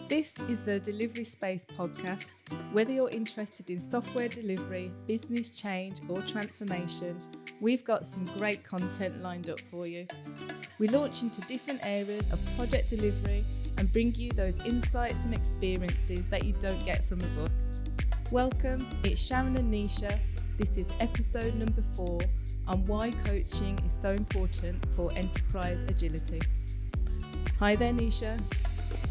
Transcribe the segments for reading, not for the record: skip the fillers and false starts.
This is the Delivery Space podcast. Whether you're interested in software delivery, business change, or transformation, we've got some great content lined up for you. We launch into different areas of project delivery and bring you those insights and experiences that you don't get from a book. Welcome, it's Sharon and Nisha. This is episode number 4 on why coaching is so important for enterprise agility. Hi there, Nisha.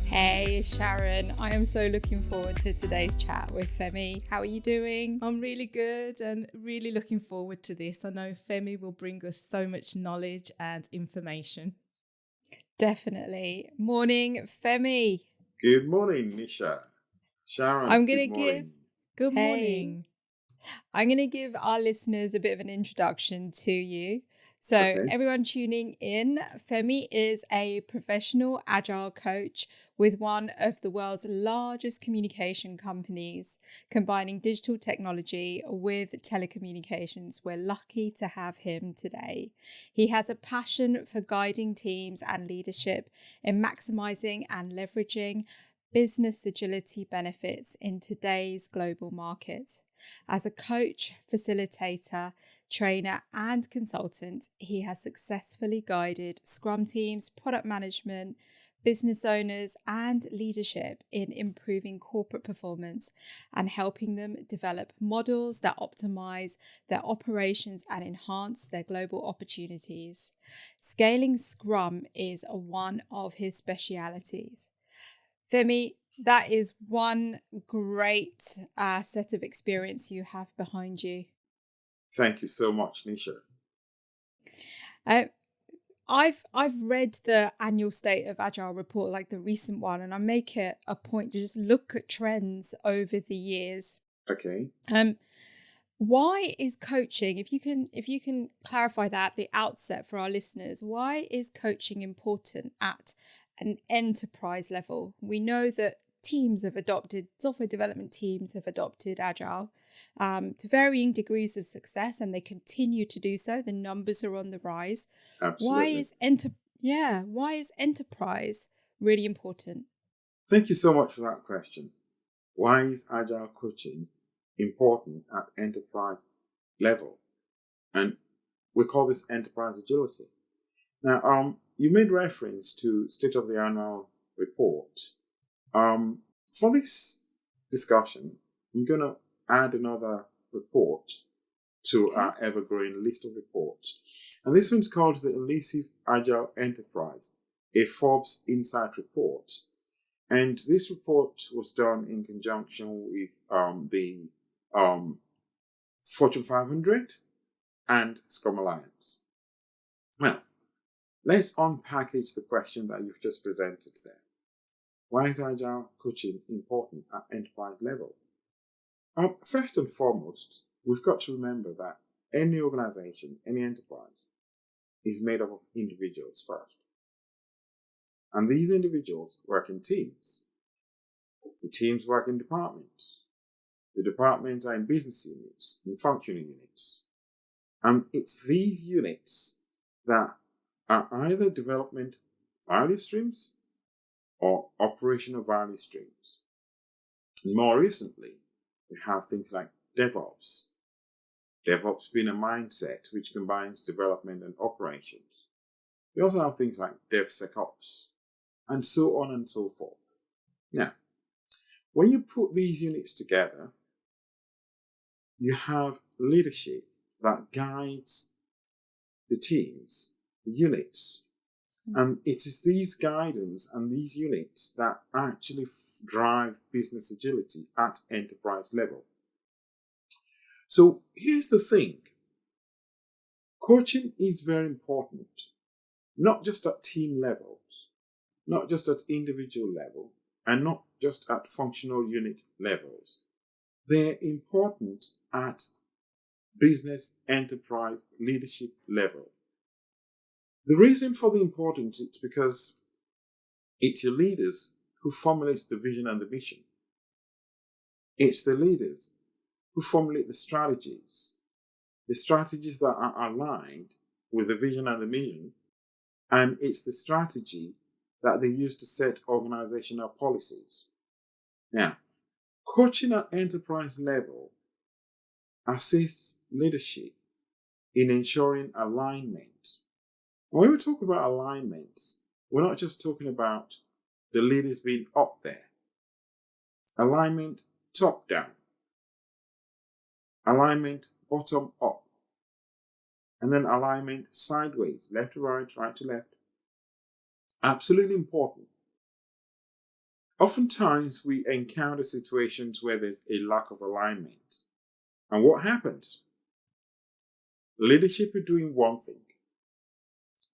Hey Sharon, I am so looking forward to today's chat with Femi. How are you doing? I'm really good and really looking forward to this. I know Femi will bring us so much knowledge and information. Definitely. Morning, Femi. Good morning, Nisha. Sharon, I'm gonna good morning. Good Hey. morning. I'm going to give our listeners a bit of an introduction to you. So Okay. everyone tuning in, Femi is a professional agile coach with one of the world's largest communication companies, combining digital technology with telecommunications. We're lucky to have him today. He has a passion for guiding teams and leadership in maximizing and leveraging business agility benefits in today's global market. As a coach, facilitator, trainer, and consultant, he has successfully guided Scrum teams, product management, business owners, and leadership in improving corporate performance and helping them develop models that optimize their operations and enhance their global opportunities. Scaling Scrum is one of his specialities. Femi, that is one great set of experience you have behind you. Thank you so much, Nisha. I've read the annual State of Agile report, like the recent one, and I make it a point to just look at trends over the years. Okay. Why is coaching, if you can clarify that at the outset for our listeners, why is coaching important at an enterprise level? We know that software development teams have adopted Agile to varying degrees of success, and they continue to do so. The numbers are on the rise. Absolutely. Why is enterprise really important? Thank you so much for that question. Why is Agile coaching important at enterprise level? And we call this enterprise agility. Now, you made reference to State of the Annual Report. For this discussion, I'm going to add another report to our evergreen list of reports. And this one's called the Elusive Agile Enterprise, a Forbes Insight Report. And this report was done in conjunction with the Fortune 500 and Scrum Alliance. Now, let's unpackage the question that you've just presented there. Why is Agile coaching important at enterprise level? First and foremost, we've got to remember that any organization, any enterprise, is made up of individuals first. And these individuals work in teams. The teams work in departments. The departments are in business units, in functioning units. And it's these units that are either development value streams or operational value streams. And more recently, we have things like DevOps. DevOps being a mindset which combines development and operations. We also have things like DevSecOps, and so on and so forth. Now, when you put these units together, you have leadership that guides the teams, the units. And it is these guidance and these units that actually drive business agility at enterprise level. So here's the thing. Coaching is very important, not just at team levels, not just at individual level, and not just at functional unit levels. They're important at business enterprise leadership level. The reason for the importance is because it's your leaders who formulate the vision and the mission. It's the leaders who formulate the strategies that are aligned with the vision and the mission, and it's the strategy that they use to set organizational policies. Now, coaching at enterprise level assists leadership in ensuring alignment. When we talk about alignment, we're not just talking about the leaders being up there. Alignment top down. Alignment bottom up. And then alignment sideways, left to right, right to left. Absolutely important. Oftentimes we encounter situations where there's a lack of alignment. And what happens? Leadership is doing one thing.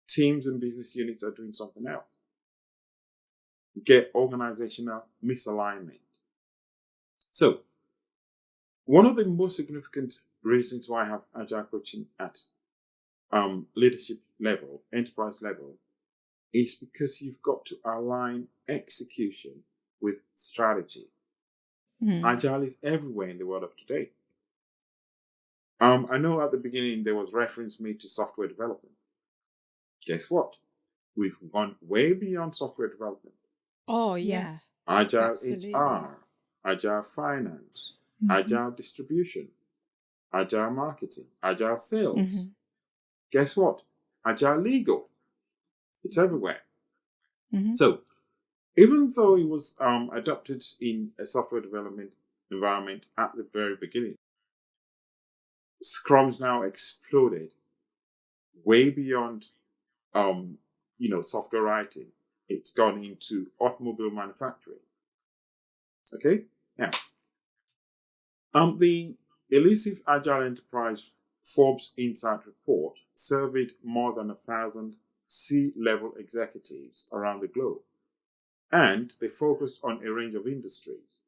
Teams and business units are doing something else. You get organizational misalignment. So, one of the most significant reasons why I have Agile coaching at leadership level, enterprise level, is because you've got to align execution with strategy. Agile is everywhere in the world of today. I know at the beginning there was reference made to software development. Guess what? We've gone way beyond software development. Oh, yeah. Agile Absolutely. HR, Agile finance, Agile distribution, Agile marketing, Agile sales. Guess what? Agile legal. It's everywhere. So, even though it was adopted in a software development environment at the very beginning, Scrum's now exploded way beyond, software writing. It's gone into automobile manufacturing. Okay, now, the Elusive Agile Enterprise Forbes Insight Report surveyed more than 1,000 C-level executives around the globe, and they focused on a range of industries.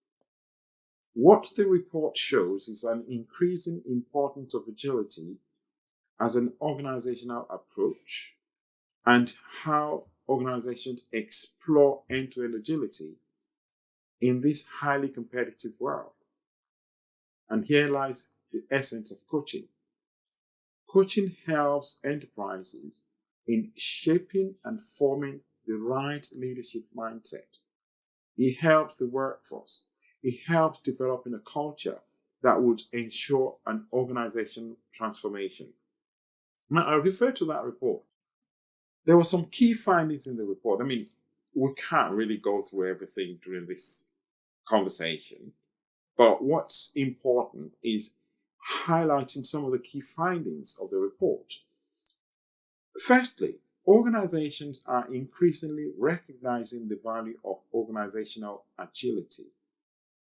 What the report shows is an increasing importance of agility as an organizational approach and how organizations explore end-to-end agility in this highly competitive world. And here lies the essence of coaching. Coaching helps enterprises in shaping and forming the right leadership mindset. It helps the workforce. It helps developing a culture that would ensure an organizational transformation. Now, I refer to that report. There were some key findings in the report. I mean, we can't really go through everything during this conversation, but what's important is highlighting some of the key findings of the report. Firstly, organizations are increasingly recognizing the value of organizational agility.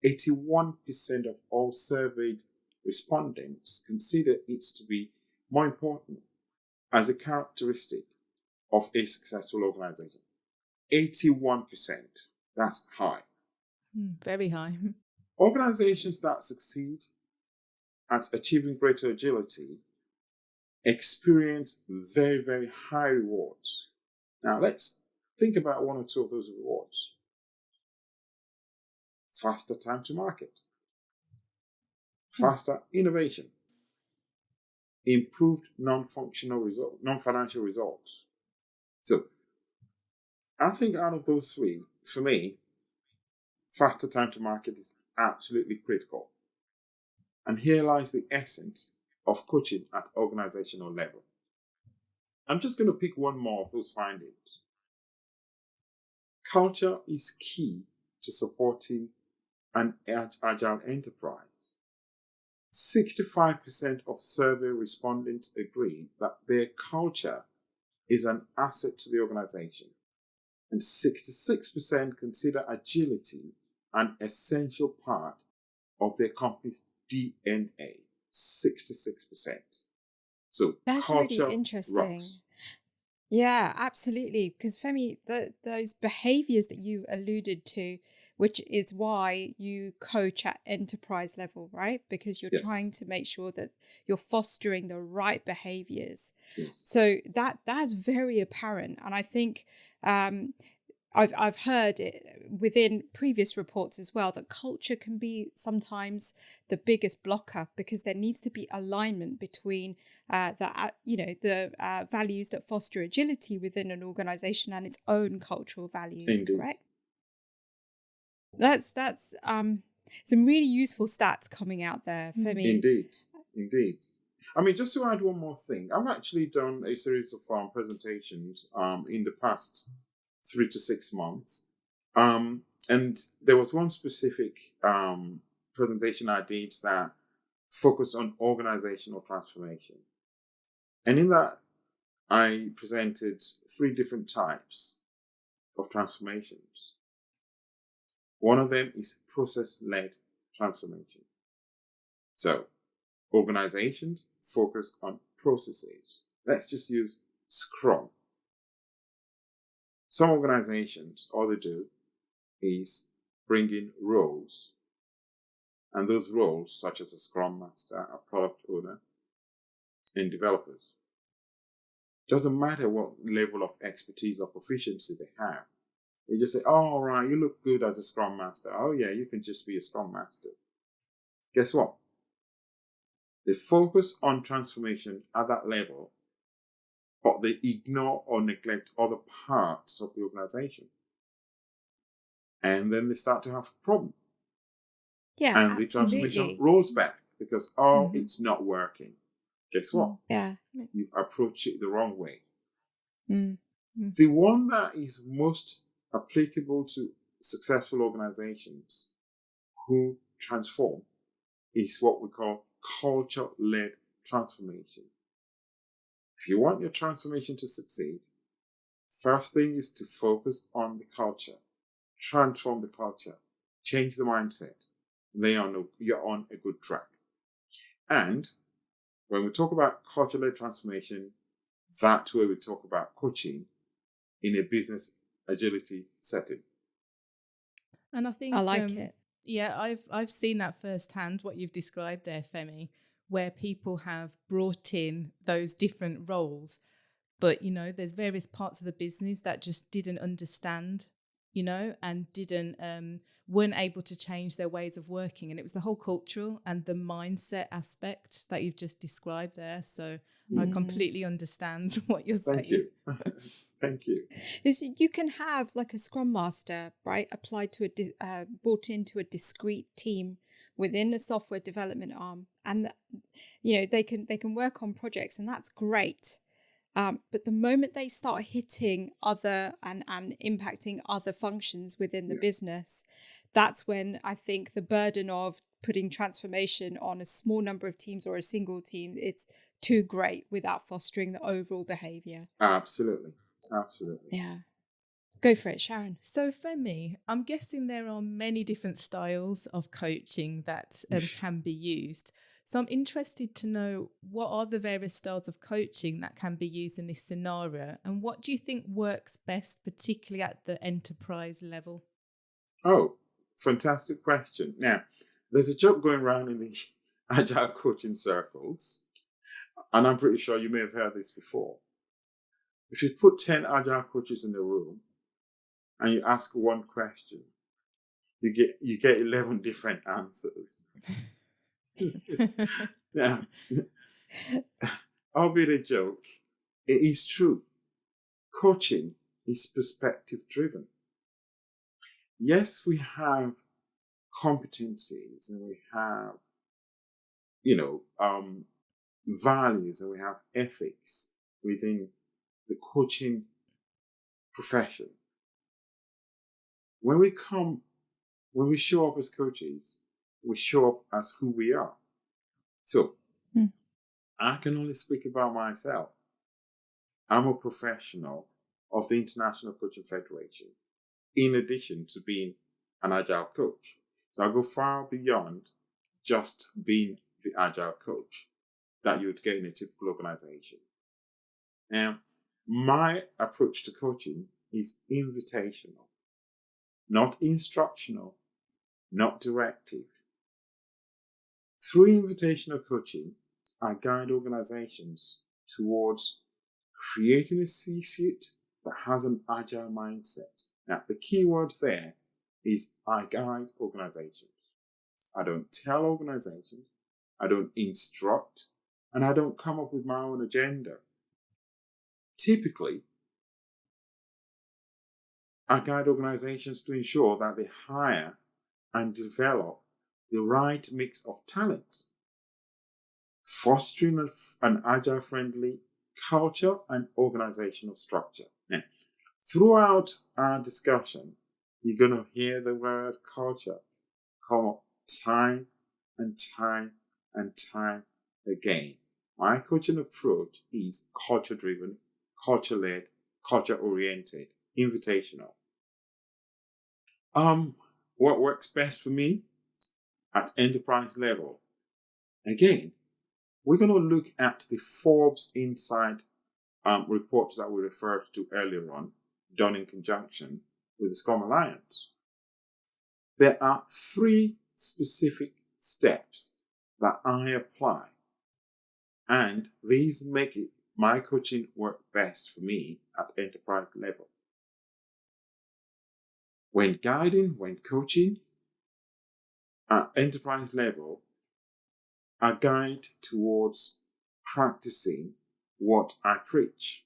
81% of all surveyed respondents consider it to be more important as a characteristic of a successful organization. 81%. That's high. Very high. Organizations that succeed at achieving greater agility experience very, very high rewards. Now, let's think about one or two of those rewards. Faster time to market, faster innovation, improved non-financial results. So, I think out of those three, for me, faster time to market is absolutely critical. And here lies the essence of coaching at organizational level. I'm just going to pick one more of those findings. Culture is key to supporting an agile enterprise. 65% of survey respondents agree that their culture is an asset to the organization, and 66% consider agility an essential part of their company's DNA. 66%. So that's culture really interesting. rocks. Yeah, absolutely. Because Femi, those behaviors that you alluded to, which is why you coach at enterprise level, right? Because you're trying to make sure that you're fostering the right behaviors. Yes. So that's very apparent. And I think I've heard it within previous reports as well that culture can be sometimes the biggest blocker, because there needs to be alignment between the values that foster agility within an organization and its own cultural values. Indeed. Correct. That's some really useful stats coming out there for me. Indeed. I mean, just to add one more thing, I've actually done a series of presentations in the past 3 to 6 months. And there was one specific presentation I did that focused on organizational transformation. And in that, I presented 3 different types of transformations. One of them is process-led transformation. So, organizations focus on processes. Let's just use Scrum. Some organizations, all they do is bring in roles. And those roles, such as a Scrum Master, a product owner, and developers. Doesn't matter what level of expertise or proficiency they have. They just say, oh, all right, you look good as a Scrum Master. Oh, yeah, you can just be a Scrum Master. Guess what? They focus on transformation at that level, but they ignore or neglect other parts of the organization. And then they start to have a problem. Yeah, and absolutely. the transformation rolls back because, it's not working. Guess what? Yeah. You've approached it the wrong way. Mm. The one that is most applicable to successful organizations who transform is what we call culture-led transformation. If you want your transformation to succeed, first thing is to focus on the culture, transform the culture, change the mindset. Then you're on a good track. And when we talk about culture-led transformation, that's where we talk about coaching in a business agility setting. And I think I like it. Yeah, I've seen that firsthand, what you've described there, Femi, where people have brought in those different roles, but there's various parts of the business that just didn't understand, and weren't able to change their ways of working. And it was the whole cultural and the mindset aspect that you've just described there. So I completely understand what you're saying. Thank you. Thank you. You can have like a Scrum Master, right, applied to brought into a discrete team within a software development arm, and they can work on projects, and that's great. But the moment they start hitting other and impacting other functions within the business, that's when I think the burden of putting transformation on a small number of teams or a single team, it's too great without fostering the overall behavior. Absolutely. Yeah. Go for it, Sharon. So Femi, I'm guessing there are many different styles of coaching that can be used. So I'm interested to know, what are the various styles of coaching that can be used in this scenario, and what do you think works best, particularly at the enterprise level? Oh, fantastic question. Now, there's a joke going around in the Agile coaching circles, and I'm pretty sure you may have heard this before. If you put 10 Agile coaches in a room and you ask one question, you get 11 different answers. Now, albeit a joke, it is true. Coaching is perspective driven. Yes, we have competencies and we have, values, and we have ethics within the coaching profession. When we show up as coaches, we show up as who we are. So, I can only speak about myself. I'm a professional of the International Coaching Federation, in addition to being an Agile coach. So I go far beyond just being the Agile coach that you would get in a typical organization. Now, my approach to coaching is invitational, not instructional, not directive. Through invitational coaching, I guide organizations towards creating a C-suite that has an agile mindset Now, the key word there is I guide organizations. I don't tell organizations, I don't instruct, and I don't come up with my own agenda. Typically, I guide organizations to ensure that they hire and develop the right mix of talent, fostering an agile-friendly culture and organizational structure. Now, throughout our discussion, you're going to hear the word culture come up time and time and time again. My coaching approach is culture-driven, culture-led, culture-oriented, invitational. What works best for me at enterprise level? Again, we're going to look at the Forbes Insight report that we referred to earlier on, done in conjunction with the Scrum Alliance. There are 3 specific steps that I apply, and these make my coaching work best for me at enterprise level. When guiding, when coaching at enterprise level, I guide towards practicing what I preach.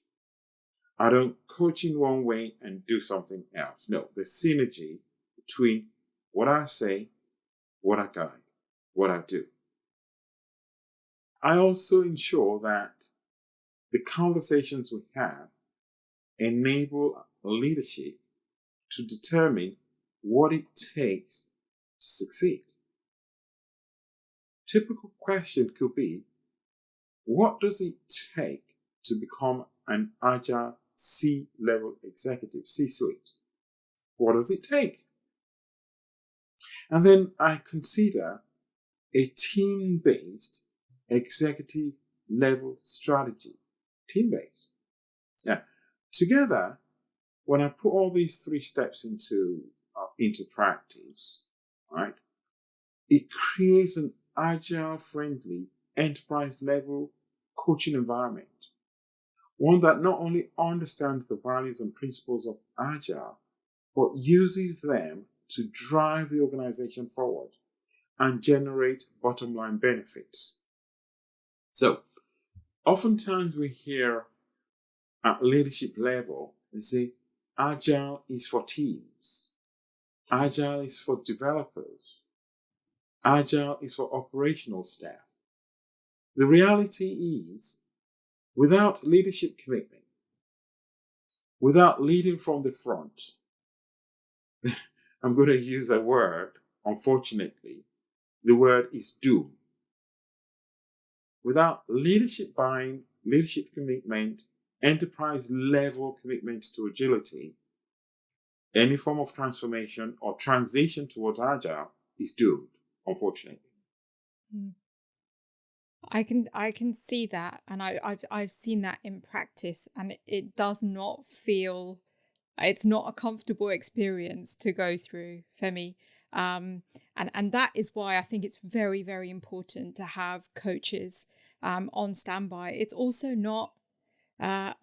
I don't coach in one way and do something else. No, the synergy between what I say, what I guide, what I do. I also ensure that the conversations we have enable leadership to determine what it takes to succeed. Typical question could be, what does it take to become an agile C-level executive, C-suite? What does it take? And then I consider a team-based executive level strategy. Team-based. Yeah. Together, when I put all these 3 steps into practice, right, it creates an agile-friendly enterprise-level coaching environment. One that not only understands the values and principles of Agile, but uses them to drive the organization forward and generate bottom line benefits. So, oftentimes we hear at leadership level, they say, Agile is for teams. Agile is for developers. Agile is for operational staff. The reality is, without leadership commitment, without leading from the front, I'm going to use a word, unfortunately, the word is doom. Without leadership buying, leadership commitment, enterprise level commitments to agility, any form of transformation or transition towards Agile is doomed, unfortunately. I can see that, and I've seen that in practice, and it does not feel, it's not a comfortable experience to go through, Femi. And that is why I think it's very, very important to have coaches on standby. It's also not a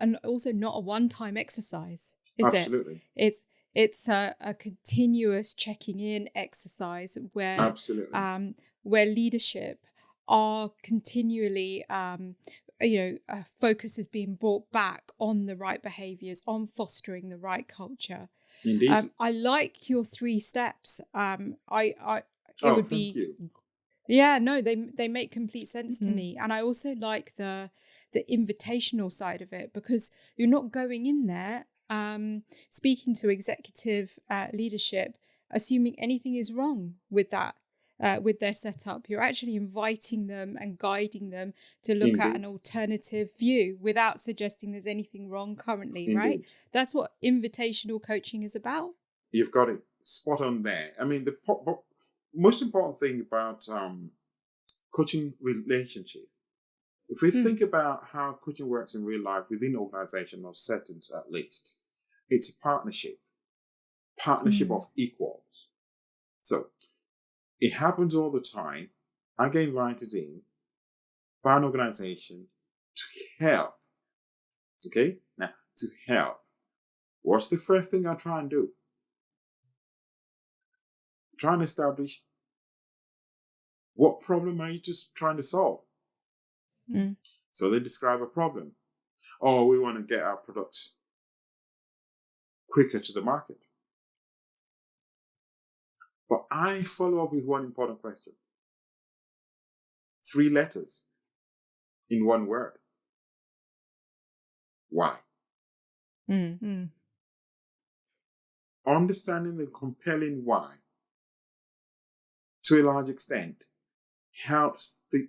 one-time exercise, is Absolutely. it? It's a continuous checking in exercise where Absolutely. Where leadership are continually focus is being brought back on the right behaviors, on fostering the right culture. Indeed. I like your 3 steps. Thank you. Yeah, no, they make complete sense to me. And I also like the invitational side of it, because you're not going in there speaking to executive leadership assuming anything is wrong with that, with their setup. You're actually inviting them and guiding them to look at an alternative view without suggesting there's anything wrong currently. Indeed. Right? That's what invitational coaching is about. You've got it spot on there. I mean, the most important thing about coaching relationship, if we think about how coaching works in real life within organizational settings, at least, it's a partnership of equals. So it happens all the time. I get invited in by an organization to help. Okay? Now, to help. What's the first thing I try and do? trying to establish what problem are you just trying to solve. Mm. So they describe a problem. Oh, we want to get our products quicker to the market. But I follow up with one important question. 3 letters in one word. Why? Understanding the compelling why, to a large extent, helps the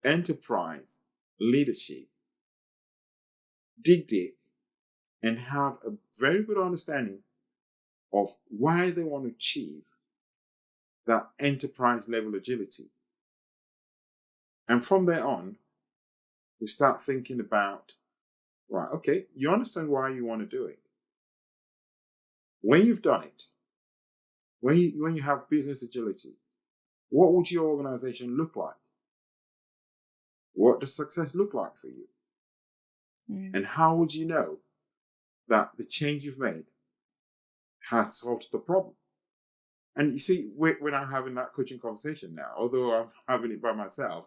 enterprise leadership dig deep and have a very good understanding of why they want to achieve that enterprise level agility. And from there on, we start thinking about, right, okay, you understand why you want to do it. When you've done it, when you have business agility, what would your organization look like? What does success look like for you? And how would you know that the change you've made has solved the problem? And you see, when I'm having that coaching conversation now, although I'm having it by myself,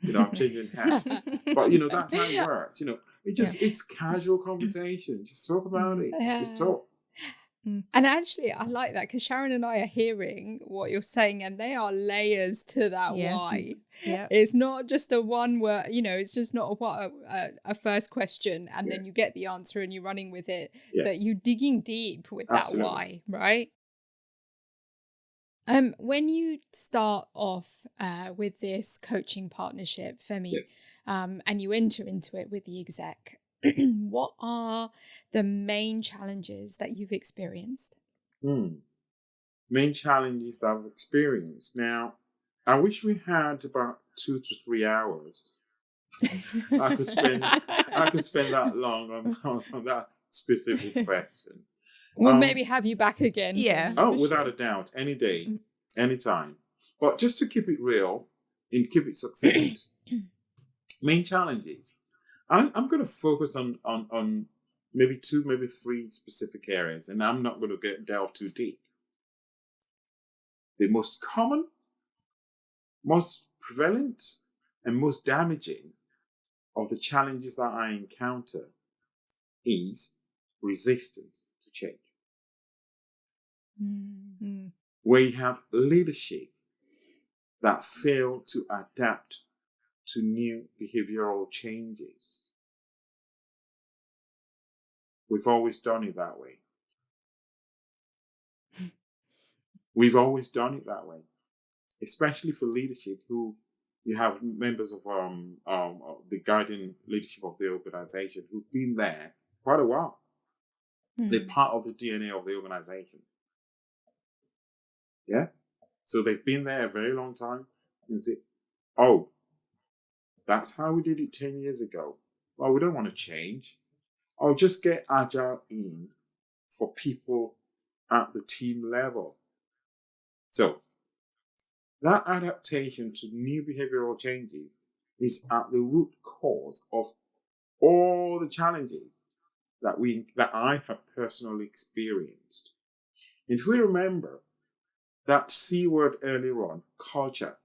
I'm changing hats. But, that's how it works. It's casual conversation. Just talk about it. Just talk. And actually, I like that because Sharon and I are hearing what you're saying, and there are layers to that why. Yeah. It's not just a one word, it's just not a first question and then you get the answer and you're running with it. Yes. That you're digging deep with Absolutely. that why, right? When you start off with this coaching partnership, Femi, Yes. and you enter into it with the exec, what are the main challenges that you've experienced? Main challenges that I've experienced. Now, I wish we had about 2 to 3 hours. I could spend that long on that specific question. We'll maybe have you back again. Yeah. Femi, Without a doubt, any day, anytime. But just to keep it real and keep it succinct, main challenges. I'm going to focus on maybe 2, maybe 3 specific areas, and I'm not going to delve too deep. The most common, most prevalent, and most damaging of the challenges that I encounter is resistance to change. Where you have leadership that fail to adapt to new behavioral changes. We've always done it that way. We've always done it that way, especially for leadership who you have members of the guiding leadership of the organization who've been there quite a while. They're part of the DNA of the organization. Yeah? So they've been there a very long time and say, oh, that's how we did it 10 years ago. Well, we don't want to change. I'll just get Agile in for people at the team level. So that adaptation to new behavioral changes is at the root cause of all the challenges that I have personally experienced. And if we remember that C word earlier on, culture,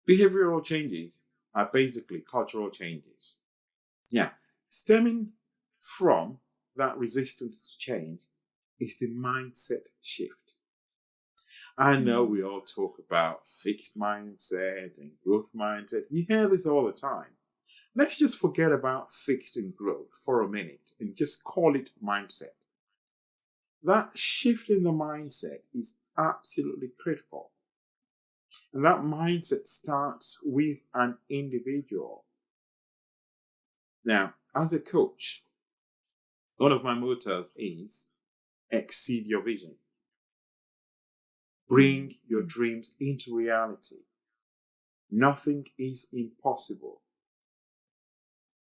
behavioral changes are basically cultural changes. Yeah, stemming from that resistance to change is the mindset shift. I know we all talk about fixed mindset and growth mindset. You hear this all the time. Let's just forget about fixed and growth for a minute and just call it mindset. That shift in the mindset is absolutely critical. And that mindset starts with an individual. Now, as a coach, one of my mottos is exceed your vision. Bring your dreams into reality. Nothing is impossible.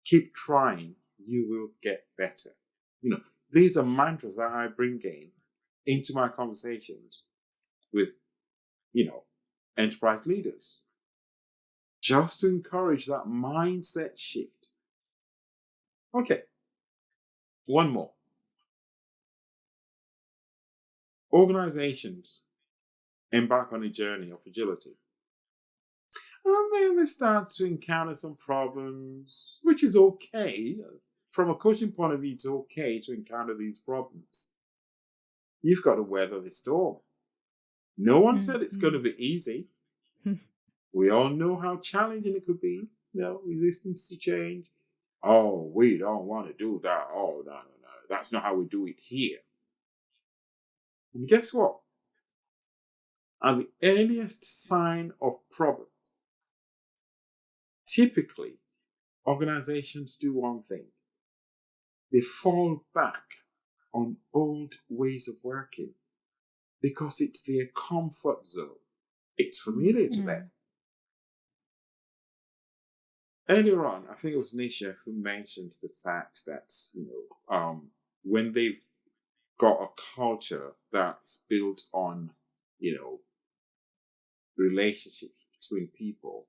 Keep trying, you will get better. These are mantras that I bring into my conversations with, enterprise leaders, just to encourage that mindset shift. Okay, one more. Organizations embark on a journey of agility. And then they start to encounter some problems, which is okay. From a coaching point of view, it's okay to encounter these problems. You've got to weather the storm. No one said it's going to be easy. We all know how challenging it could be. Resistance to change. Oh, we don't want to do that. Oh, no. That's not how we do it here. And guess what? At the earliest sign of problems, typically, organizations do one thing. They fall back on old ways of working because it's their comfort zone. It's familiar to them. Earlier on, I think it was Nisha who mentioned the fact that, when they've got a culture that's built on, relationships between people,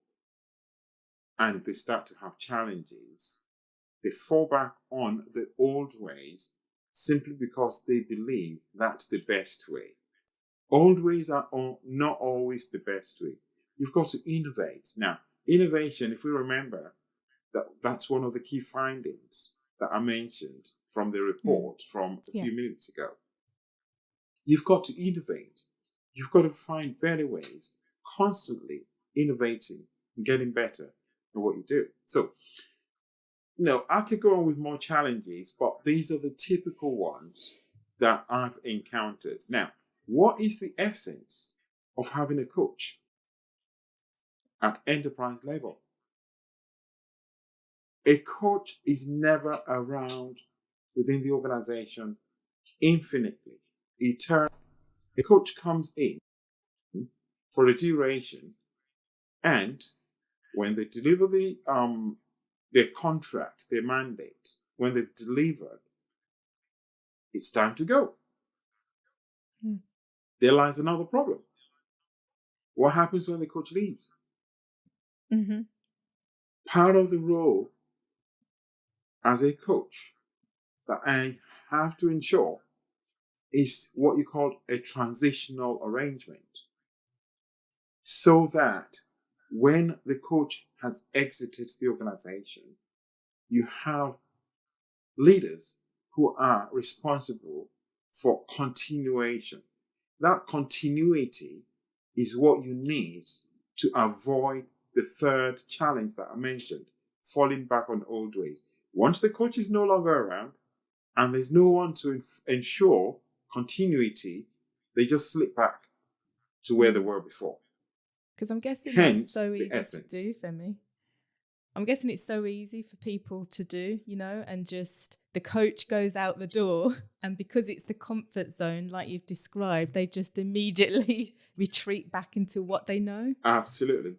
and they start to have challenges, they fall back on the old ways simply because they believe that's the best way. Old ways are not always the best way. You've got to innovate. Now, innovation, if we remember, that's one of the key findings that I mentioned from the report from a few minutes ago. You've got to innovate. You've got to find better ways, constantly innovating and getting better at what you do. So, I could go on with more challenges, but these are the typical ones that I've encountered. Now, what is the essence of having a coach at enterprise level? A coach is never around within the organization infinitely, eternally. A coach comes in for a duration, and when they deliver their contract, their mandate, when they've delivered, it's time to go. There lies another problem. What happens when the coach leaves? Part of the role as a coach that I have to ensure is what you call a transitional arrangement, so that when the coach has exited the organization, you have leaders who are responsible for continuation. That continuity is what you need to avoid the third challenge that I mentioned, falling back on old ways. Once the coach is no longer around and there's no one to ensure continuity, they just slip back to where they were before. Because I'm guessing Hence, that's so the easy essence. to do, Femi. I'm guessing it's so easy for people to do, and just the coach goes out the door, and because it's the comfort zone, like you've described, they just immediately retreat back into what they know. Absolutely.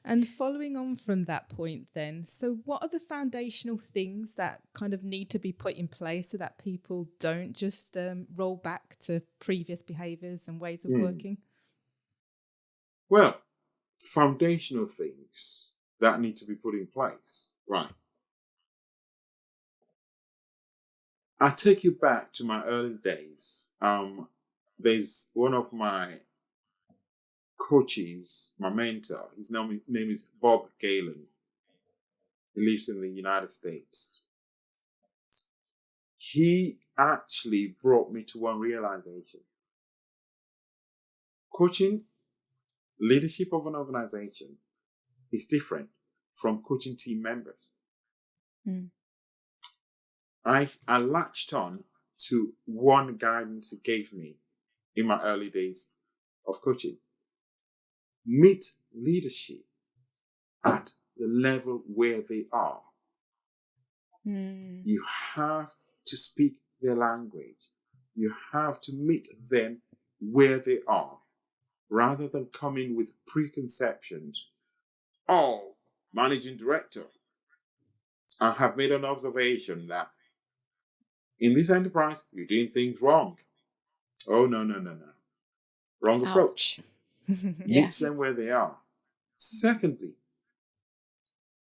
And following on from that point then, so what are the foundational things that kind of need to be put in place so that people don't just roll back to previous behaviours and ways of working? Well, foundational things that need to be put in place. Right. I take you back to my early days. There's one of my coaches, my mentor, his name is Bob Galen. He lives in the United States. He actually brought me to one realization. Coaching leadership of an organization is different from coaching team members. I latched on to one guidance he gave me in my early days of coaching. Meet leadership at the level where they are. You have to speak their language. You have to meet them where they are, rather than coming with preconceptions. Oh, managing director, I have made an observation that in this enterprise, you're doing things wrong. Oh, no. Wrong approach. Meet them where they are. Secondly,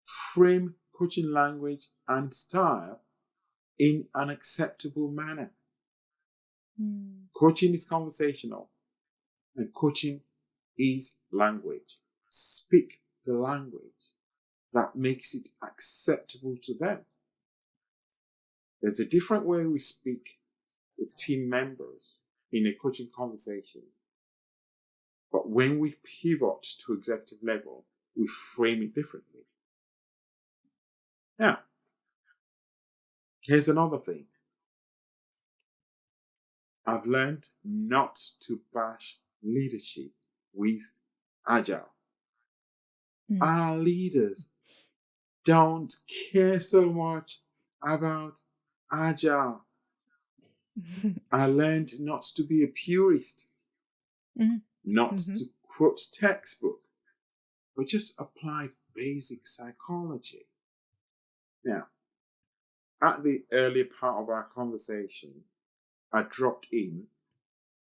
frame coaching language and style in an acceptable manner. Coaching is conversational, and coaching is language. Speak the language that makes it acceptable to them. There's a different way we speak with team members in a coaching conversation. But when we pivot to executive level, we frame it differently. Now, here's another thing. I've learned not to bash leadership with Agile. Our leaders don't care so much about Agile. I learned not to be a purist, not to quote textbook, but just apply basic psychology. Now, at the early part of our conversation, I dropped in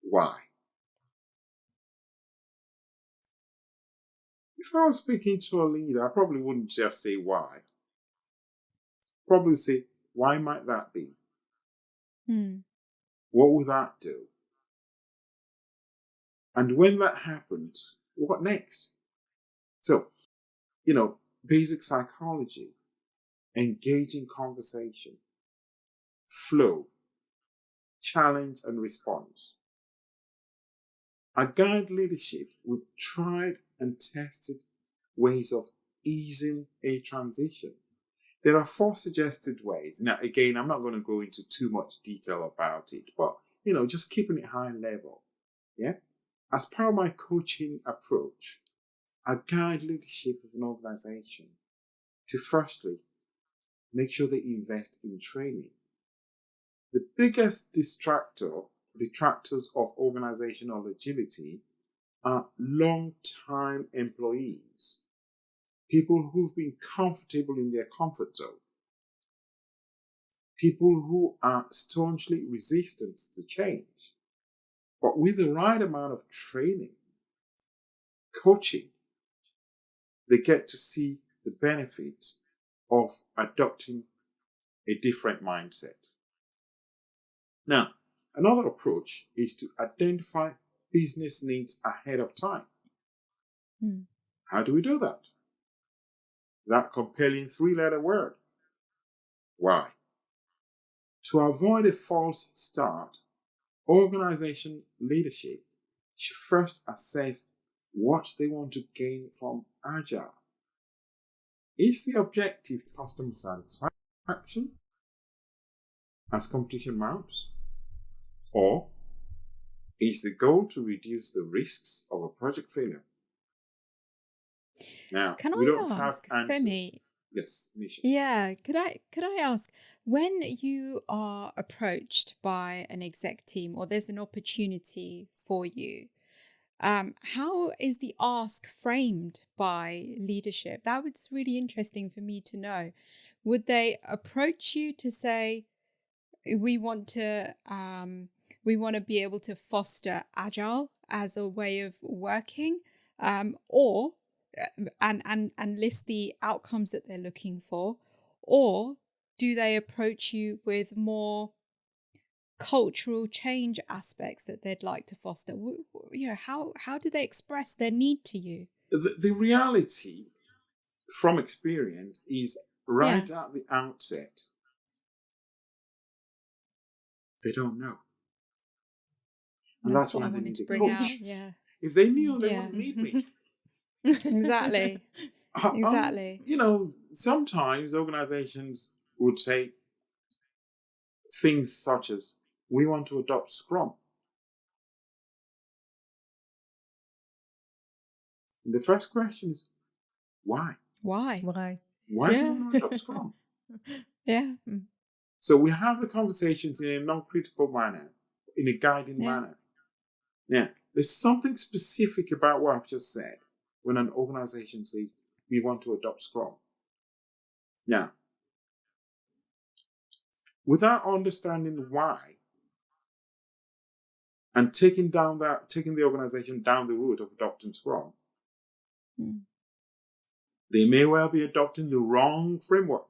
why. If I was speaking to a leader, I probably wouldn't just say why. Probably say, why might that be? What would that do? And when that happens, what next? So, basic psychology, engaging conversation, flow, challenge and response. I guide leadership with tried and tested ways of easing a transition. There are 4 suggested ways. Now, again, I'm not going to go into too much detail about it, but, just keeping it high level. Yeah. As part of my coaching approach, I guide leadership of an organization to firstly, make sure they invest in training. The biggest detractors of organizational agility are long-time employees, people who've been comfortable in their comfort zone, people who are staunchly resistant to change. But with the right amount of training, coaching, they get to see the benefits of adopting a different mindset. Now, another approach is to identify business needs ahead of time. How do we do that? That compelling 3-letter word. Why? To avoid a false start, organization leadership should first assess what they want to gain from Agile. Is the objective customer satisfaction as competition mounts? Or is the goal to reduce the risks of a project failure? Now, Can we I don't ask, have answers. Femi? Yes, Nisha. Yeah, could I ask, when you are approached by an exec team or there's an opportunity for you, how is the ask framed by leadership? That was really interesting for me to know. Would they approach you to say, we want to be able to foster Agile as a way of working, or and list the outcomes that they're looking for, or do they approach you with more cultural change aspects that they'd like to foster? How do they express their need to you? The reality from experience is right at the outset, they don't know. And that's what why I they wanted need to a bring out. coach. Yeah. If they knew, they Yeah. wouldn't need me. Exactly. Exactly. Sometimes organizations would say things such as, we want to adopt Scrum. And the first question is, why? Why? Why do you want to adopt Scrum? Yeah. So we have the conversations in a non-critical manner, in a guiding manner. Now, there's something specific about what I've just said when an organization says, we want to adopt Scrum. Now, without understanding why, and taking the organization down the road of adopting Scrum, they may well be adopting the wrong framework.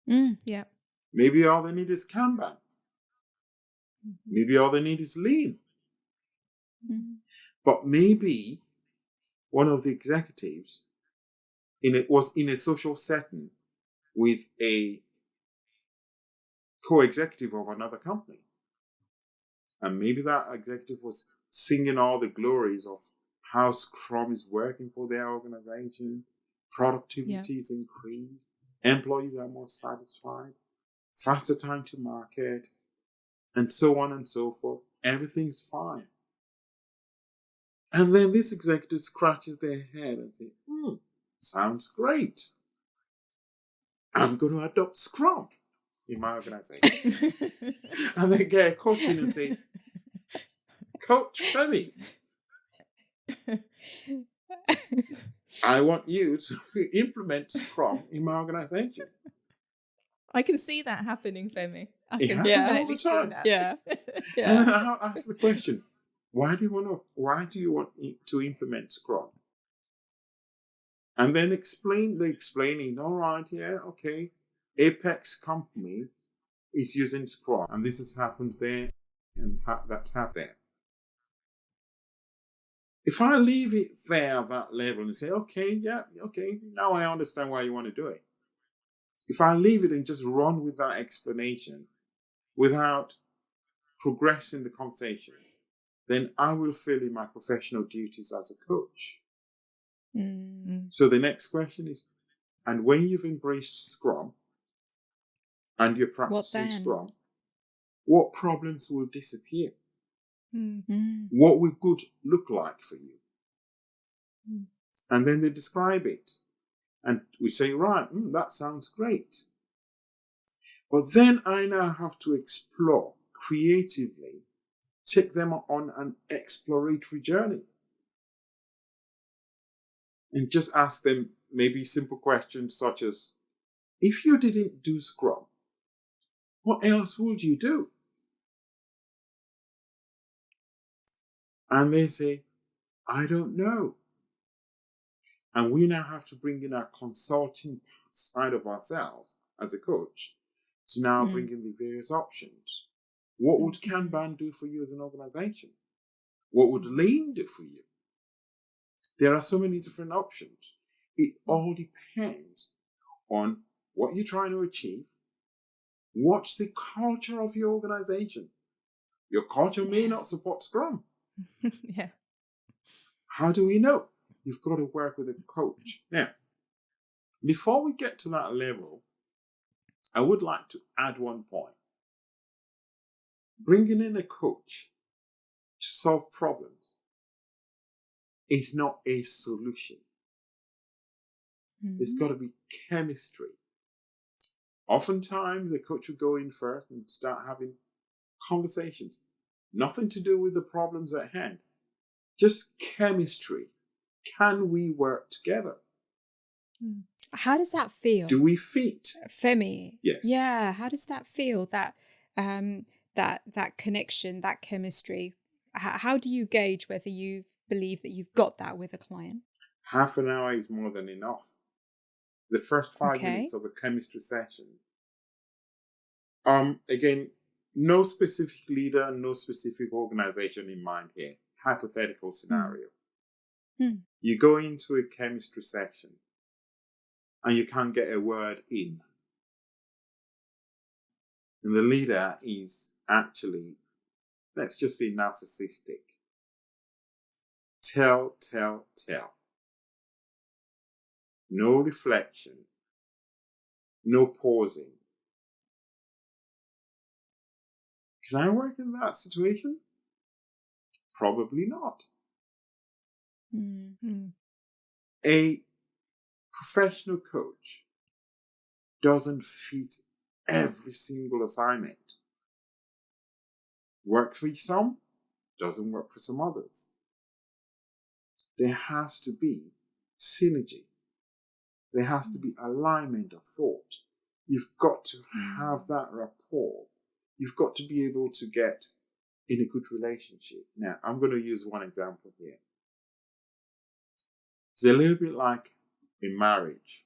Yeah. Maybe all they need is Kanban. Maybe all they need is lean. Mm. But maybe one of the executives was in a social setting with a co-executive of another company. And maybe that executive was singing all the glories of how Scrum is working for their organization. Productivity is increased. Employees are more satisfied. Faster time to market. And so on and so forth. Everything's fine. And then this executive scratches their head and says, sounds great. I'm going to adopt Scrum in my organization. And then get a coach in and say, Coach Femi, I want you to implement Scrum in my organization. I can see that happening, Femi. I It can happens all definitely the see time. that. Yeah. And then I'll ask the question, why do you want to implement Scrum? And then explaining, all right, yeah, okay, Apex company is using Scrum, and this has happened there, and that's happened there. If I leave it there at that level and say, okay, now I understand why you want to do it. If I leave it and just run with that explanation without progressing the conversation, then I will fail in my professional duties as a coach. So the next question is, and when you've embraced Scrum and you're practicing Scrum, what problems will disappear? What will good look like for you? And then they describe it. And we say, right, that sounds great. But then I now have to explore creatively, take them on an exploratory journey. And just ask them maybe simple questions such as, if you didn't do Scrum, what else would you do? And they say, I don't know. And we now have to bring in our consulting side of ourselves as a coach to now bring in the various options. What would Kanban do for you as an organization? What would Lean do for you? There are so many different options. It all depends on what you're trying to achieve. What's the culture of your organization? Your culture may not support Scrum. Yeah. How do we know? You've got to work with a coach. Now, before we get to that level, I would like to add one point. Bringing in a coach to solve problems is not a solution. It's got to be chemistry. Oftentimes, the coach will go in first and start having conversations. Nothing to do with the problems at hand. Just chemistry. Can we work together? How does that feel? Do we fit? Femi? Yes. Yeah. How does that feel? That that connection, that chemistry. How do you gauge whether you believe that you've got that with a client? Half an hour is more than enough. The first 5 minutes of a chemistry session. Again, no specific leader, no specific organization in mind here. Hypothetical scenario. You go into a chemistry session and you can't get a word in. And the leader is actually, let's just say, narcissistic. Tell. No reflection. No pausing. Can I work in that situation? Probably not. A professional coach doesn't fit every single assignment. Work for some, doesn't work for some others. There has to be synergy. There has to be alignment of thought. You've got to have that rapport. You've got to be able to get in a good relationship. Now, I'm going to use one example here. It's a little bit like in marriage.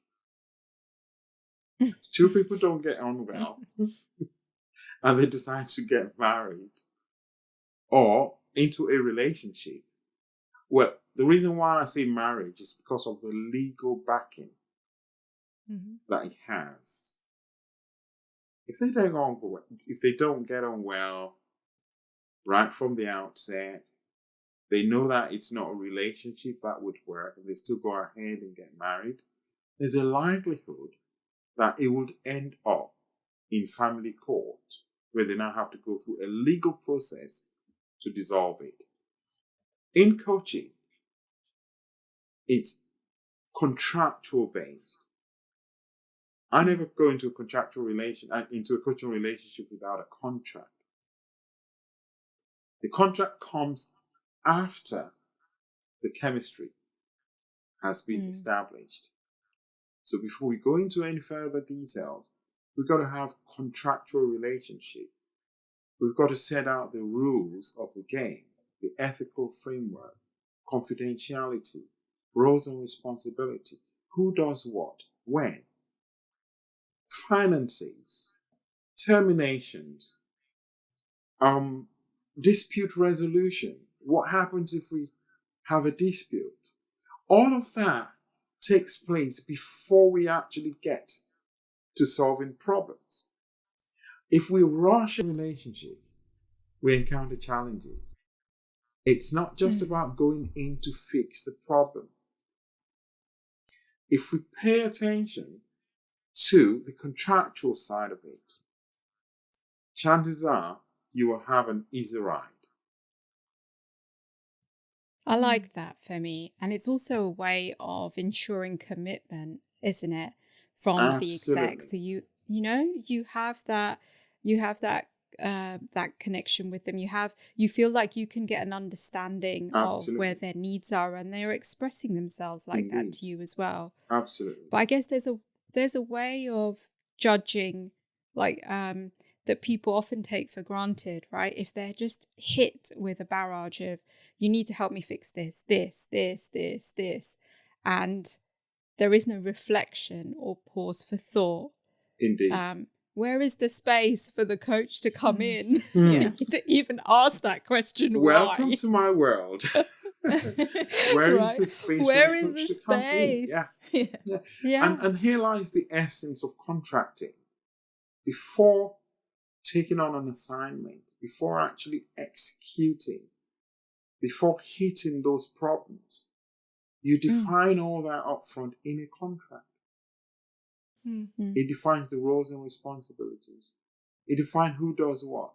Two people don't get on well. and they decide to get married or into a relationship. Well, the reason why I say marriage is because of the legal backing that it has. If they don't get on well right from the outset, they know that it's not a relationship that would work, and they still go ahead and get married, there's a likelihood that it would end up in family court, where they now have to go through a legal process to dissolve it. In coaching, it's contractual based. I never go into a coaching relationship without a contract. The contract comes after the chemistry has been established. So before we go into any further details, we've got to have contractual relationship. We've got to set out the rules of the game, the ethical framework, confidentiality, roles and responsibility, who does what, when, finances, terminations, dispute resolution. What happens if we have a dispute? All of that takes place before we actually get to solving problems. If we rush a relationship, we encounter challenges. It's not just about going in to fix the problem. If we pay attention to the contractual side of it, chances are you will have an easy ride. I like that, Femi. And it's also a way of ensuring commitment, isn't it? From the exec. So you have that that connection with them. You feel like you can get an understanding of where their needs are, and they're expressing themselves like that to you as well. Absolutely. But I guess there's a way of judging, like that people often take for granted, right? If they're just hit with a barrage of, you need to help me fix this, and there is no reflection or pause for thought. Indeed. Where is the space for the coach to come in to even ask that question? Welcome why? to my world. Where is the space for the coach to come in? Yeah. And here lies the essence of contracting. Before taking on an assignment, before actually executing, before hitting those problems, you define all that upfront in a contract. It defines the roles and responsibilities. It defines who does what.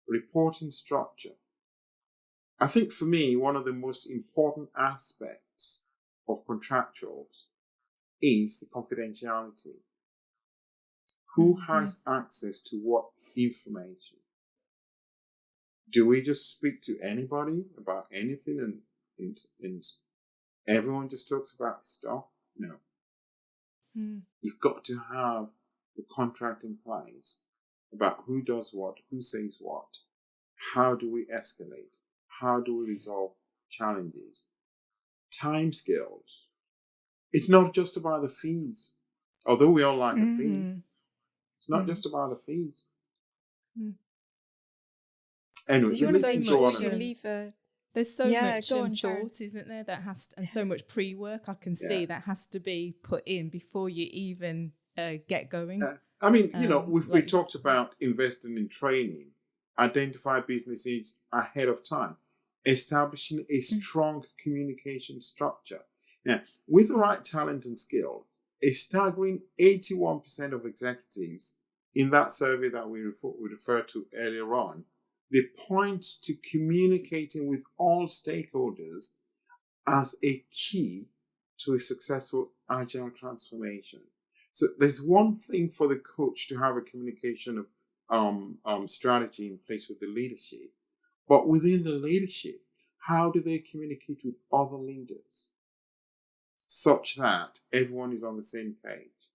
Reporting structure. I think for me, one of the most important aspects of contractuals is the confidentiality. Who has access to what information? Do we just speak to anybody about anything and everyone just talks about stuff? No. You've got to have the contract in place about who does what, who says what, how do we escalate, how do we resolve challenges, timescales. It's not just about the fees, although we all like a fee. It's not just about the fees. Anyway, there's so much thought, isn't there, that has to, and so much pre-work I can see that has to be put in before you even get going. I mean, we talked about investing in training, identify businesses ahead of time, establishing a strong communication structure. Now, with the right talent and skill, a staggering 81% of executives in that survey that we referred to earlier on, they point to communicating with all stakeholders as a key to a successful agile transformation. So there's one thing for the coach to have a communication strategy in place with the leadership, but within the leadership, how do they communicate with other leaders such that everyone is on the same page?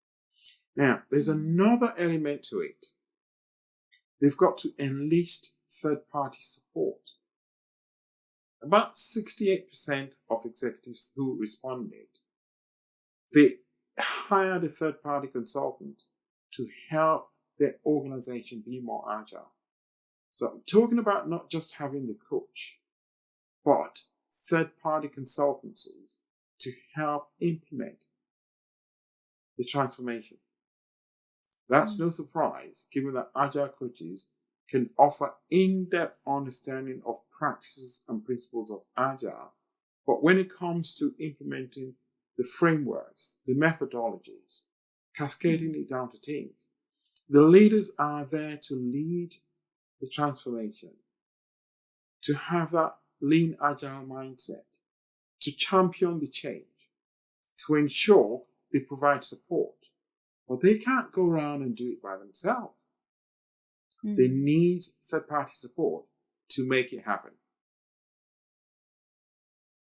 Now, there's another element to it. They've got to enlist third-party support. About 68% of executives who responded, they hired a third-party consultant to help their organization be more agile. So I'm talking about not just having the coach, but third-party consultancies to help implement the transformation. That's no surprise, given that Agile coaches can offer in-depth understanding of practices and principles of Agile. But when it comes to implementing the frameworks, the methodologies, cascading it down to teams, the leaders are there to lead the transformation, to have that lean Agile mindset, to champion the change, to ensure they provide support. But they can't go around and do it by themselves. They need third-party support to make it happen.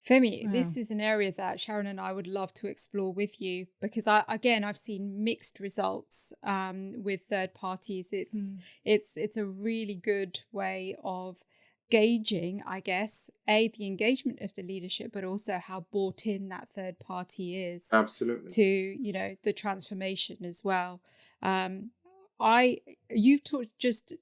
Femi, this is an area that Sharon and I would love to explore with you, because I've seen mixed results with third parties. It's a really good way of gauging, I guess, the engagement of the leadership, but also how bought in that third party is. Absolutely. To, the transformation as well. You've just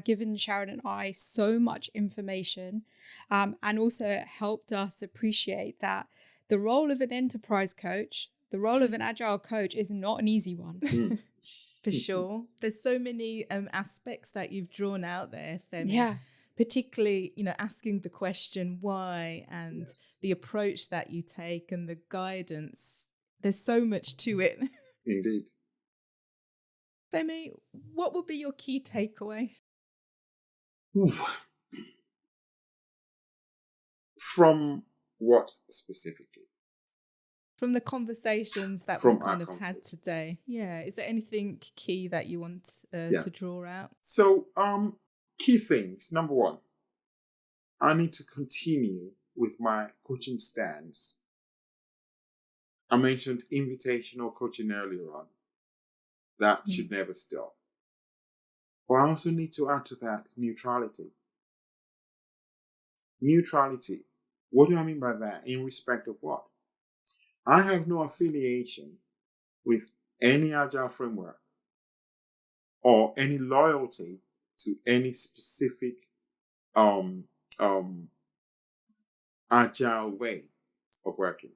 given Sharon and I so much information, and also helped us appreciate that the role of an enterprise coach, the role of an agile coach, is not an easy one. For sure. There's so many aspects that you've drawn out there, Femi. Yeah. Particularly, asking the question why, and the approach that you take, and the guidance. There's so much to it. Indeed. Femi, what would be your key takeaway? From what specifically? From the conversations that we've kind of had today. Yeah. Is there anything key that you want to draw out? So, key things. Number one, I need to continue with my coaching stance. I mentioned invitational coaching earlier on. That should never stop. But I also need to add to that neutrality. Neutrality. What do I mean by that? In respect of what? I have no affiliation with any Agile framework or any loyalty to any specific Agile way of working.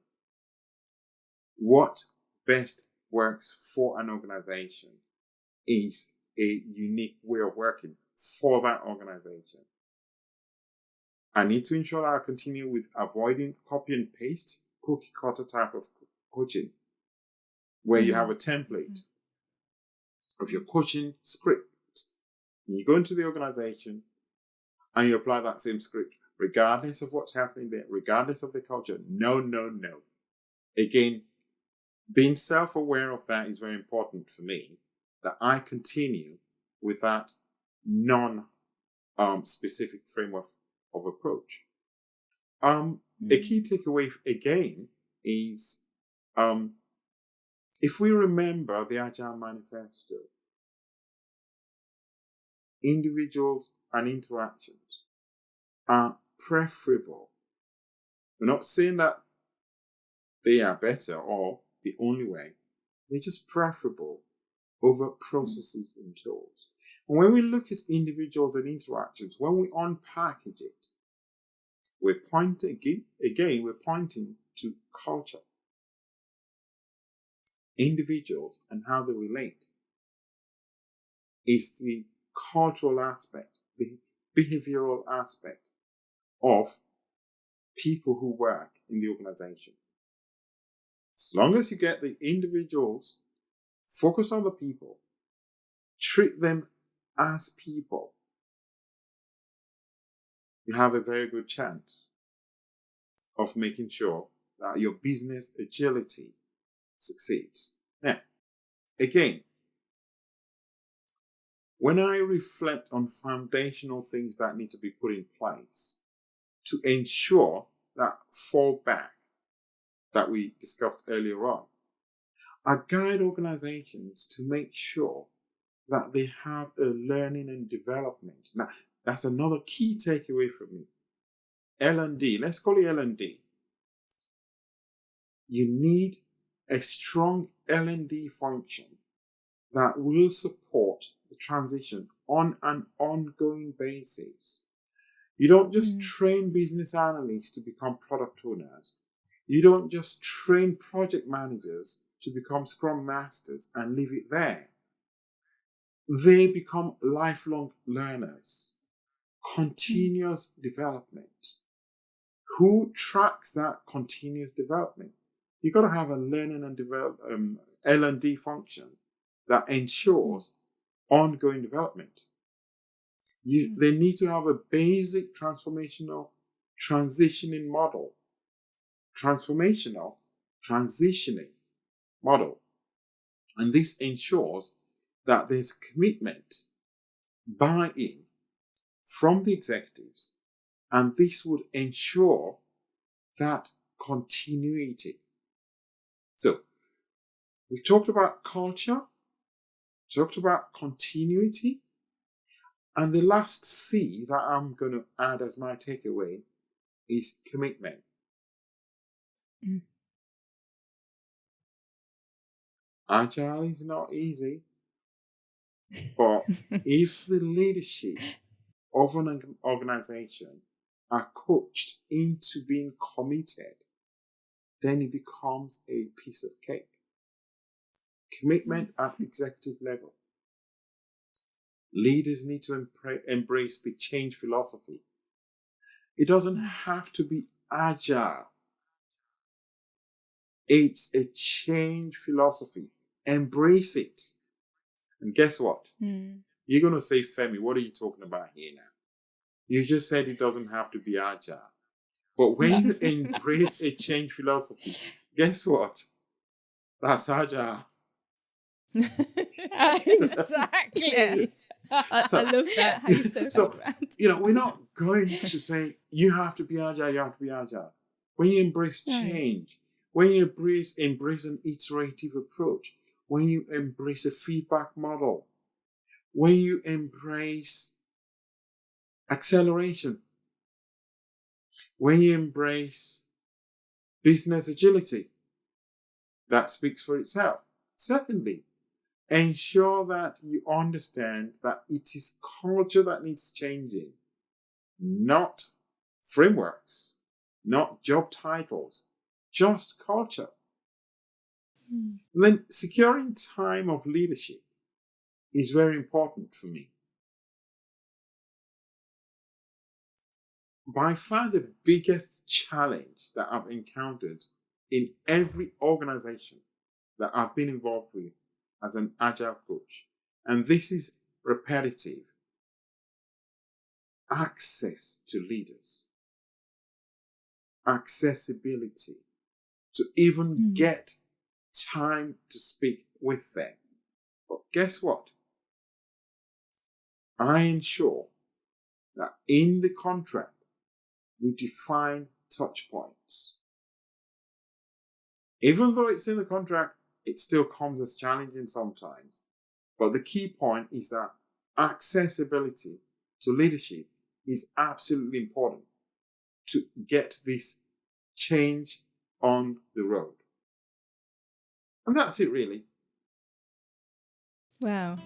What best works for an organization is a unique way of working for that organization. I need to ensure that I continue with avoiding copy and paste, cookie cutter type of coaching, where you have a template of your coaching script. And you go into the organization and you apply that same script, regardless of what's happening there, regardless of the culture. No. Again, being self-aware of that is very important for me, that I continue with that non-specific framework of approach. A key takeaway again is, if we remember the Agile Manifesto, individuals and interactions are preferable. We're not saying that they are better or the only way. They're just preferable over processes and tools. And when we look at individuals and interactions, when we unpackage it, we're pointing to culture, individuals and how they relate. Is the cultural aspect, the behavioral aspect of people who work in the organization. As long as you get the individuals, focus on the people, treat them as people, you have a very good chance of making sure that your business agility succeeds. Now, again, when I reflect on foundational things that need to be put in place to ensure that fallback that we discussed earlier on, I guide organizations to make sure that they have a learning and development. Now, that's another key takeaway from me. L&D, let's call it L&D. You need a strong L&D function that will support the transition on an ongoing basis. You don't just train business analysts to become product owners. You don't just train project managers to become Scrum Masters and leave it there. They become lifelong learners, continuous development. Who tracks that continuous development? You've got to have a learning and develop L&D function that ensures ongoing development. They need to have a basic transformational transitioning model. Transformational transitioning model. And this ensures that there's commitment, buy-in from the executives, and this would ensure that continuity. So, we've talked about culture, talked about continuity, and the last C that I'm going to add as my takeaway is commitment. Agile is not easy, but if the leadership of an organization are coached into being committed, then it becomes a piece of cake. Commitment at executive level. Leaders need to embrace the change philosophy. It doesn't have to be agile. It's a change philosophy. Embrace it. And guess what? You're going to say, Femi, what are you talking about here now? You just said it doesn't have to be agile. But when you embrace a change philosophy, guess what? That's agile. Exactly. Yeah. I love that. How you So, we're not going to say you have to be agile, you have to be agile. When you embrace change, when you embrace an iterative approach, when you embrace a feedback model, when you embrace acceleration, when you embrace business agility, that speaks for itself. Secondly, ensure that you understand that it is culture that needs changing, not frameworks, not job titles, just culture. And then securing time of leadership is very important for me. By far the biggest challenge that I've encountered in every organization that I've been involved with as an agile coach, and this is repetitive, access to leaders, accessibility, to even get time to speak with them. But guess what? I ensure that in the contract, we define touch points. Even though it's in the contract, it still comes as challenging sometimes. But the key point is that accessibility to leadership is absolutely important to get this change on the road. And that's it, really. Wow.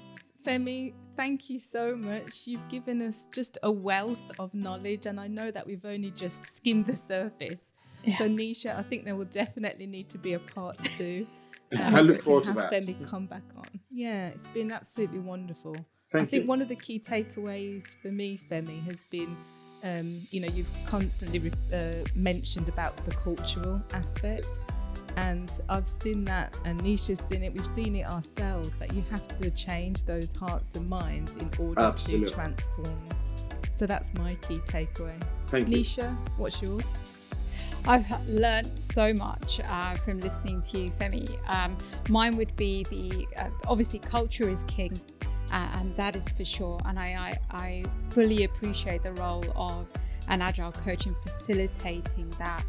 Femi, thank you so much. You've given us just a wealth of knowledge, and I know that we've only just skimmed the surface. Yeah. So, Nisha, I think there will definitely need to be a part 2. I look forward to that. Femi come back on. Yeah, it's been absolutely wonderful. I think one of the key takeaways for me, Femi, has been, you've constantly mentioned about the cultural aspects. And I've seen that, and Nisha's seen it, we've seen it ourselves, that you have to change those hearts and minds in order to transform. So that's my key takeaway. Thank you. Nisha, what's yours? I've learnt so much from listening to you, Femi. Mine would be obviously culture is king, and that is for sure. And I fully appreciate the role of an agile coach in facilitating that.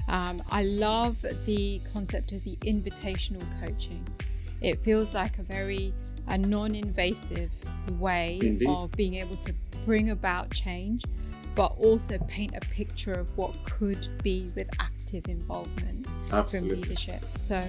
I love the concept of the invitational coaching. It feels like a very non-invasive way Indeed. of being able to bring about change, but also paint a picture of what could be with active involvement Absolutely. from leadership. So,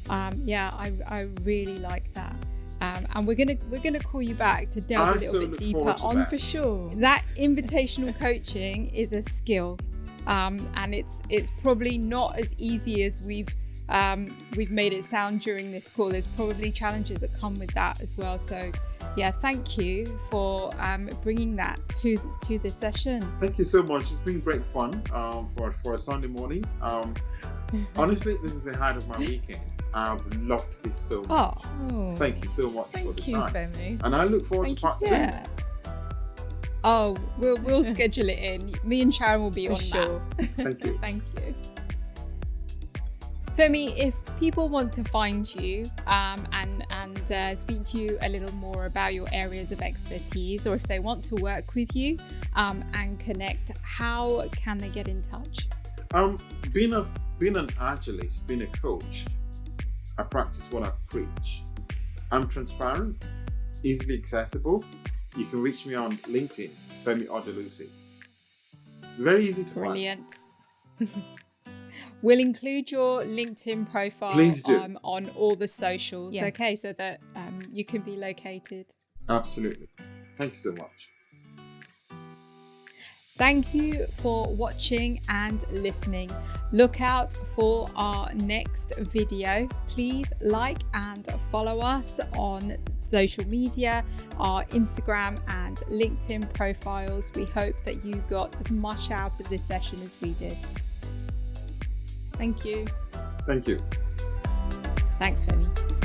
I really like that. And we're gonna call you back to delve a little bit deeper on for sure. That invitational coaching is a skill, and it's probably not as easy as we've made it sound during this call. There's probably challenges that come with that as well. So yeah, thank you for bringing that to the session. Thank you so much. It's been great fun for a Sunday morning. Honestly, this is the height of my weekend. I've loved this so much. Oh, thank you so much for the time. Thank you, Femi. And I look forward to part 2. Yeah. Oh, we'll schedule it in. Me and Sharon will be on sure. that. Thank you. Thank you. Femi, if people want to find you and speak to you a little more about your areas of expertise, or if they want to work with you and connect, how can they get in touch? Being an agilist, being a coach, I practice what I preach. I'm transparent, easily accessible. You can reach me on LinkedIn, Femi Odelusi. Very easy to Brilliant. We'll include your LinkedIn profile on all the socials, yes. Okay, so that you can be located. Absolutely. Thank you so much. Thank you for watching and listening. Look out for our next video. Please like and follow us on social media, our Instagram and LinkedIn profiles. We hope that you got as much out of this session as we did. Thank you. Thank you. Thanks, Femi.